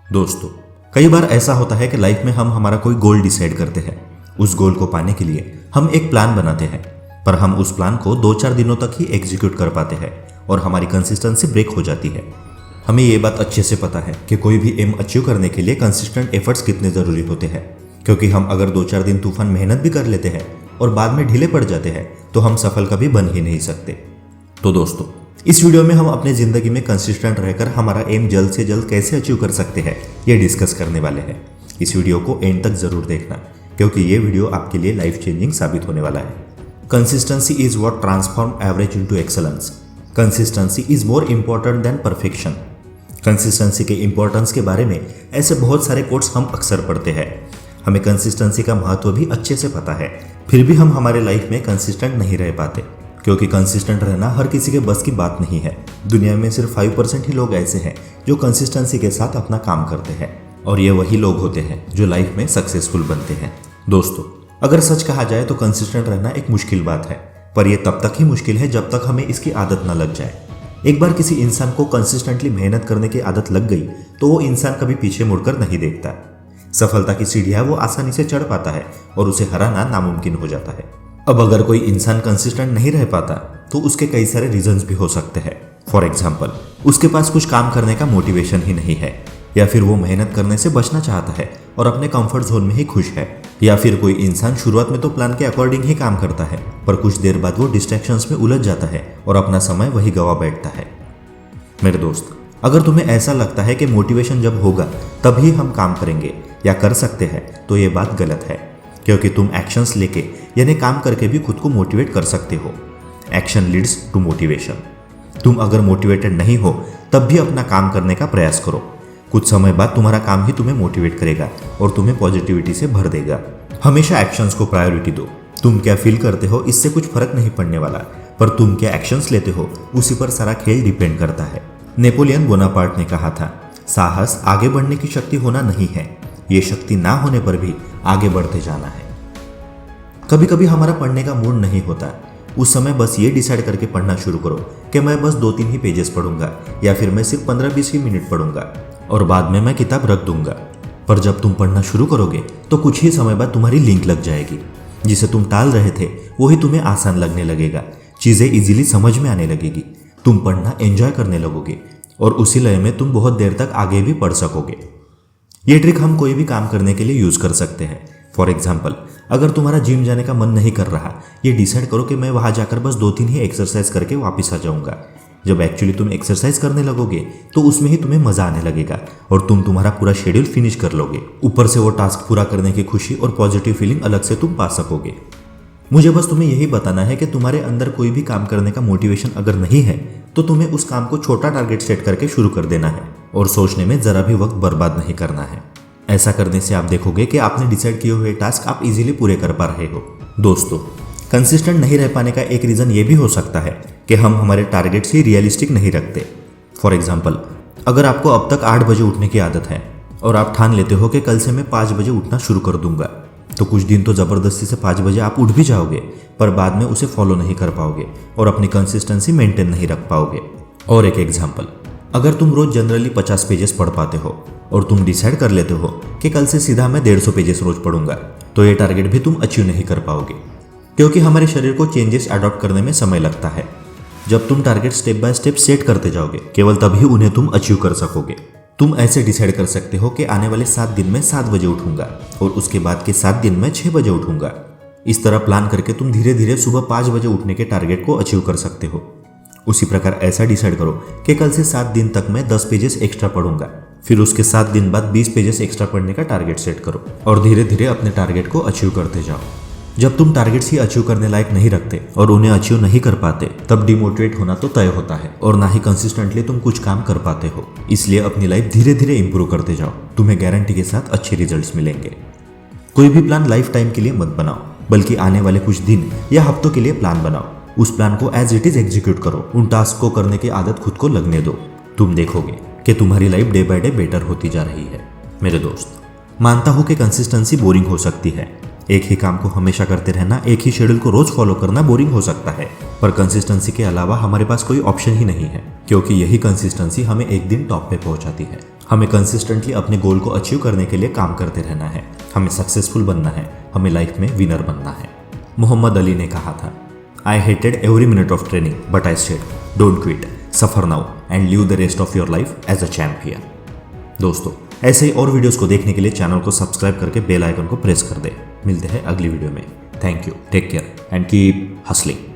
दोस्तों, कई बार ऐसा होता है कि लाइफ में हम हमारा कोई गोल डिसाइड करते हैं। उस गोल को पाने के लिए हम एक प्लान बनाते हैं, पर हम उस प्लान को 2-4 दिनों तक ही एग्जीक्यूट कर पाते हैं और हमारी कंसिस्टेंसी ब्रेक हो जाती है। हमें ये बात अच्छे से पता है कि कोई भी एम अचीव करने के लिए कंसिस्टेंट एफर्ट्स कितने ज़रूरी होते हैं, क्योंकि हम अगर 2-4 दिन तूफान मेहनत भी कर लेते हैं और बाद में ढीले पड़ जाते हैं तो हम सफल कभी बन ही नहीं सकते। तो दोस्तों, इस वीडियो में हम अपने ज़िंदगी में कंसिस्टेंट रहकर हमारा एम जल्द से जल्द कैसे अचीव कर सकते हैं ये डिस्कस करने वाले हैं। इस वीडियो को एंड तक ज़रूर देखना, क्योंकि ये वीडियो आपके लिए लाइफ चेंजिंग साबित होने वाला है। Consistency is what transform average into excellence. Consistency is more important than perfection. Consistency के इंपॉर्टेंस के बारे में ऐसे बहुत सारे कोट्स हम अक्सर पढ़ते हैं। हमें कंसिस्टेंसी का महत्व भी अच्छे से पता है, फिर भी हम हमारे लाइफ में कंसिस्टेंट नहीं रह पाते, क्योंकि कंसिस्टेंट रहना हर किसी के बस की बात नहीं है। दुनिया में सिर्फ 5% ही लोग ऐसे हैं जो कंसिस्टेंसी के साथ अपना काम करते हैं, और ये वही लोग होते हैं जो लाइफ में सक्सेसफुल बनते हैं। दोस्तों, अगर सच कहा जाए तो कंसिस्टेंट रहना एक मुश्किल बात है, पर यह तब तक ही मुश्किल है जब तक हमें इसकी आदत न लग जाए। एक बार किसी इंसान को कंसिस्टेंटली मेहनत करने की आदत लग गई तो वो इंसान कभी पीछे मुड़कर नहीं देखता। सफलता की सीढ़ियां वो आसानी से चढ़ पाता है और उसे हराना नामुमकिन हो जाता है। अब अगर कोई इंसान कंसिस्टेंट नहीं रह पाता तो उसके कई सारे रीजंस भी हो सकते हैं। फॉर एग्जाम्पल, उसके पास कुछ काम करने का मोटिवेशन ही नहीं है, या फिर वो मेहनत करने से बचना चाहता है और अपने कंफर्ट जोन में ही खुश है, या फिर कोई इंसान शुरुआत में तो प्लान के अकॉर्डिंग ही काम करता है, पर कुछ देर बाद वो डिस्ट्रैक्शंस में उलझ जाता है और अपना समय वही गवा बैठता है। मेरे दोस्त, अगर तुम्हें ऐसा लगता है कि मोटिवेशन जब होगा तभी हम काम करेंगे या कर सकते हैं, तो ये बात गलत है, क्योंकि तुम एक्शंस लेके यानी काम करके भी खुद को मोटिवेट कर सकते हो। Action leads to motivation. तुम अगर मोटिवेटेड नहीं हो तब भी अपना काम करने का प्रयास करो। कुछ समय बाद तुम्हारा काम ही तुम्हें मोटिवेट करेगा और तुम्हें पॉजिटिविटी से भर देगा। हमेशा एक्शंस को प्रायोरिटी दो। तुम क्या फील करते हो इससे कुछ फर्क नहीं पड़ने वाला, पर तुम क्या एक्शंस लेते हो उसी पर सारा खेल डिपेंड करता है। नेपोलियन बोनापार्ट ने कहा था, साहस आगे बढ़ने की शक्ति होना नहीं है, ये शक्ति ना होने पर भी आगे बढ़ते जाना है। कभी कभी हमारा पढ़ने का मूड नहीं होता, उस समय बस ये डिसाइड करके पढ़ना शुरू करो कि मैं बस 2-3 ही पेजेस पढ़ूंगा, या फिर मैं सिर्फ 15-20 ही मिनट पढ़ूंगा और बाद में मैं किताब रख दूंगा। पर जब तुम पढ़ना शुरू करोगे तो कुछ ही समय बाद तुम्हारी लिंक लग जाएगी। जिसे तुम टाल रहे थे वही तुम्हें आसान लगने लगेगा, चीज़ें इजीली समझ में आने लगेगी, तुम पढ़ना एंजॉय करने लगोगे और उसी लय में तुम बहुत देर तक आगे भी पढ़ सकोगे। ये ट्रिक हम कोई भी काम करने के लिए यूज़ कर सकते हैं। फॉर एग्जाम्पल, अगर तुम्हारा जिम जाने का मन नहीं कर रहा, ये डिसाइड करो कि मैं वहाँ जाकर बस 2-3 ही एक्सरसाइज करके वापस आ जाऊँगा। जब एक्चुअली तुम एक्सरसाइज करने लगोगे तो उसमें ही तुम्हें मज़ा आने लगेगा और तुम तुम्हारा पूरा शेड्यूल फिनिश कर लोगे। ऊपर से वो टास्क पूरा करने की खुशी और पॉजिटिव फीलिंग अलग से तुम पा सकोगे। मुझे बस तुम्हें यही बताना है कि तुम्हारे अंदर कोई भी काम करने का मोटिवेशन अगर नहीं है तो तुम्हें उस काम को छोटा टारगेट सेट करके शुरू कर देना है और सोचने में ज़रा भी वक्त बर्बाद नहीं करना है। ऐसा करने से आप देखोगे कि आपने डिसाइड किए हुए टास्क आप इजीली पूरे कर पा रहे हो। दोस्तों, कंसिस्टेंट नहीं रह पाने का एक रीज़न ये भी हो सकता है कि हम हमारे टारगेट्स ही रियलिस्टिक नहीं रखते। फॉर एग्जाम्पल, अगर आपको अब तक 8 बजे उठने की आदत है और आप ठान लेते हो कि कल से मैं 5 बजे उठना शुरू कर दूंगा, तो कुछ दिन तो ज़बरदस्ती से 5 बजे आप उठ भी जाओगे, पर बाद में उसे फॉलो नहीं कर पाओगे और अपनी कंसिस्टेंसी मेंटेन नहीं रख पाओगे। और एक एग्जाम्पल, अगर तुम रोज जनरली 50 पेजेस पढ़ पाते हो और तुम डिसाइड कर लेते हो कि कल से सीधा मैं 150 पेजेस रोज पढ़ूंगा, तो ये टारगेट भी तुम अचीव नहीं कर पाओगे, क्योंकि हमारे शरीर को चेंजेस अडॉप्ट करने में समय लगता है। जब तुम target step by step set करते जाओगे, केवल तभी उन्हें तुम अचीव कर सकोगे। तुम ऐसे डिसाइड कर सकते हो कि आने वाले 7 दिन में 7 बजे उठूंगा और उसके बाद के 7 दिन में 6 बजे उठूंगा। इस तरह प्लान करके तुम धीरे धीरे सुबह 5 बजे उठने के टारगेट को अचीव कर सकते हो। उसी प्रकार ऐसा डिसाइड करो कि कल से 7 दिन तक मैं 10 पेजेस एक्स्ट्रा पढ़ूंगा, फिर उसके 7 दिन बाद 20 पेजेस एक्स्ट्रा पढ़ने का टारगेट सेट करो और धीरे धीरे अपने टारगेट को अचीव करते जाओ। जब तुम टारगेट्स ही अचीव करने लायक नहीं रखते और उन्हें अचीव नहीं कर पाते, तब डिमोटिवेट होना तो तय होता है और ना ही कंसिस्टेंटली तुम कुछ काम कर पाते हो। इसलिए अपनी लाइफ धीरे धीरे इंप्रूव करते जाओ, तुम्हें गारंटी के साथ अच्छे रिजल्ट्स मिलेंगे। कोई भी प्लान लाइफ टाइम के लिए मत बनाओ, बल्कि आने वाले कुछ दिन या हफ्तों के लिए प्लान बनाओ। उस प्लान को एज इट इज एग्जीक्यूट करो। उन टास्क को करने की आदत खुद को लगने दो। तुम देखोगे कि तुम्हारी life day by day better होती जा रही है। मेरे दोस्त, मानता हूं कि कंसिस्टेंसी बोरिंग हो सकती है। एक ही काम को हमेशा करते रहना, एक ही शेड्यूल को रोज फॉलो करना बोरिंग हो सकता है, पर कंसिस्टेंसी के अलावा हमारे पास कोई ऑप्शन ही नहीं है, क्योंकि यही कंसिस्टेंसी हमें एक दिन टॉप पे पहुंचाती है। हमें कंसिस्टेंटली अपने गोल को अचीव करने के लिए काम करते रहना है। हमें सक्सेसफुल बनना है, हमें लाइफ में विनर बनना है। मोहम्मद अली ने कहा था, I hated every minute of training but I said don't quit, suffer now and live the rest of your life as a champion. दोस्तों, ऐसे ही और वीडियोस को देखने के लिए चैनल को सब्सक्राइब करके बेल आइकन को प्रेस कर दे। मिलते हैं अगली वीडियो में। Thank you, take care and keep hustling.